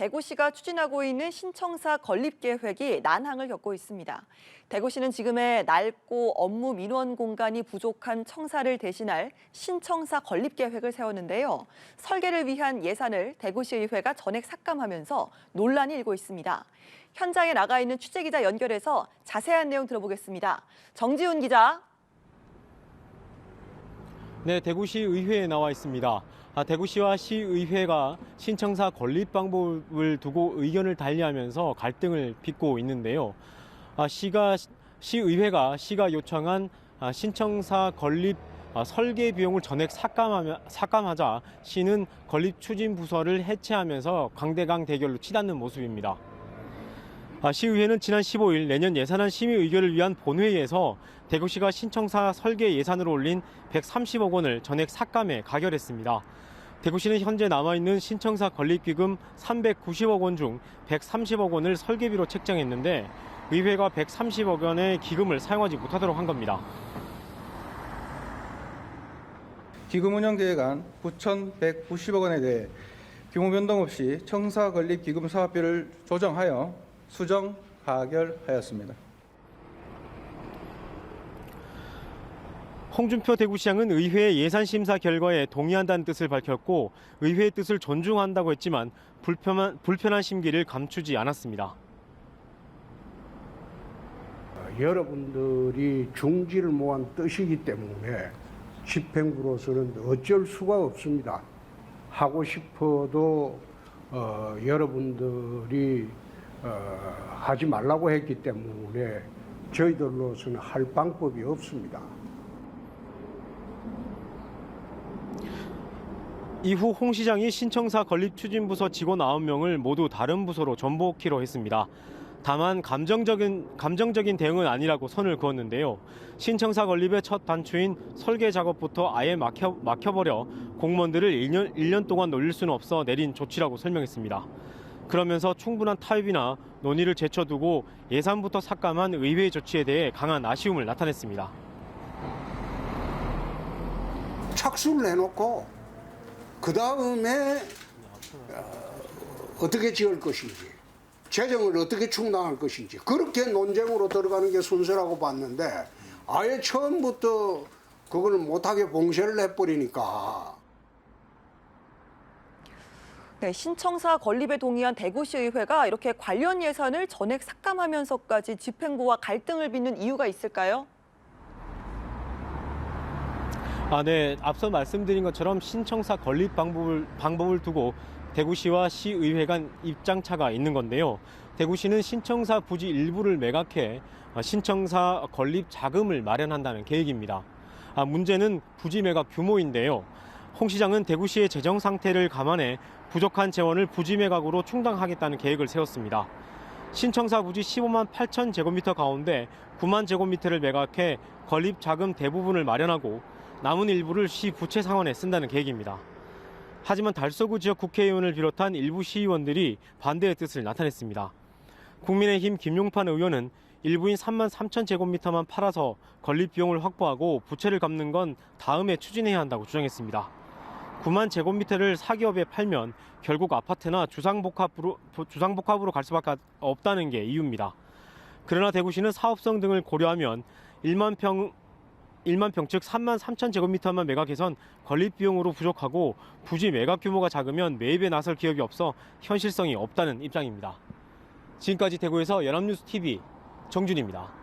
대구시가 추진하고 있는 신청사 건립 계획이 난항을 겪고 있습니다. 대구시는 지금의 낡고 업무 민원 공간이 부족한 청사를 대신할 신청사 건립 계획을 세웠는데요. 설계를 위한 예산을 대구시의회가 전액 삭감하면서 논란이 일고 있습니다. 현장에 나가 있는 취재기자 연결해서 자세한 내용 들어보겠습니다. 정지훈 기자. 네, 대구시 의회에 나와 있습니다. 대구시와 시의회가 신청사 건립 방법을 두고 의견을 달리하면서 갈등을 빚고 있는데요. 시의회가 시가 요청한 신청사 건립 설계 비용을 전액 삭감하자 시는 건립 추진 부서를 해체하면서 강대강 대결로 치닫는 모습입니다. 시의회는 지난 15일 내년 예산안 심의 의결을 위한 본회의에서 대구시가 신청사 설계 예산으로 올린 130억 원을 전액 삭감해 가결했습니다. 대구시는 현재 남아있는 신청사 건립기금 390억 원 중 130억 원을 설계비로 책정했는데 의회가 130억 원의 기금을 사용하지 못하도록 한 겁니다. 기금 운영 계획안 9,190억 원에 대해 규모 변동 없이 청사 건립 기금 사업비를 조정하여 수정 가결하였습니다. 홍준표 대구시장은 의회 예산심사 결과에 동의한다는 뜻을 밝혔고 의회의 뜻을 존중한다고 했지만 불편한 심기를 감추지 않았습니다. 여러분들이 중지를 모한 뜻이기 때문에 집행부로서는 어쩔 수가 없습니다. 하고 싶어도 여러분들이 하지 말라고 했기 때문에 저희들로서는 할 방법이 없습니다. 이후 홍 시장이 신청사 건립추진부서 직원 9명을 모두 다른 부서로 전복키로 했습니다. 다만 감정적인 대응은 아니라고 선을 그었는데요. 신청사 건립의 첫 단추인 설계 작업부터 아예 막혀버려 공무원들을 1년 동안 놀릴 수는 없어 내린 조치라고 설명했습니다. 그러면서 충분한 타협이나 논의를 제쳐두고 예산부터 삭감한 의회의 조치에 대해 강한 아쉬움을 나타냈습니다. 착수를 해놓고 그 다음에 어떻게 지을 것인지, 재정을 어떻게 충당할 것인지 그렇게 논쟁으로 들어가는 게 순서라고 봤는데 아예 처음부터 그걸 못하게 봉쇄를 해버리니까. 네, 신청사 건립에 동의한 대구시의회가 이렇게 관련 예산을 전액 삭감하면서까지 집행부와 갈등을 빚는 이유가 있을까요? 네, 앞서 말씀드린 것처럼 신청사 건립 방법을 두고 대구시와 시의회 간 입장차가 있는 건데요. 대구시는 신청사 부지 일부를 매각해 신청사 건립 자금을 마련한다는 계획입니다. 문제는 부지 매각 규모인데요. 홍 시장은 대구시의 재정 상태를 감안해 부족한 재원을 부지 매각으로 충당하겠다는 계획을 세웠습니다. 신청사 부지 15만 8천 제곱미터 가운데 9만 제곱미터를 매각해 건립 자금 대부분을 마련하고 남은 일부를 시 부채 상환에 쓴다는 계획입니다. 하지만 달서구 지역 국회의원을 비롯한 일부 시의원들이 반대의 뜻을 나타냈습니다. 국민의힘 김용판 의원은 일부인 3만 3천 제곱미터만 팔아서 건립 비용을 확보하고 부채를 갚는 건 다음에 추진해야 한다고 주장했습니다. 9만 제곱미터를 사기업에 팔면 결국 아파트나 주상복합으로 갈 수밖에 없다는 게 이유입니다. 그러나 대구시는 사업성 등을 고려하면 1만 평 즉 3만 3천 제곱미터만 매각해선 건립 비용으로 부족하고 부지 매각 규모가 작으면 매입에 나설 기업이 없어 현실성이 없다는 입장입니다. 지금까지 대구에서 연합뉴스 TV 정준입니다.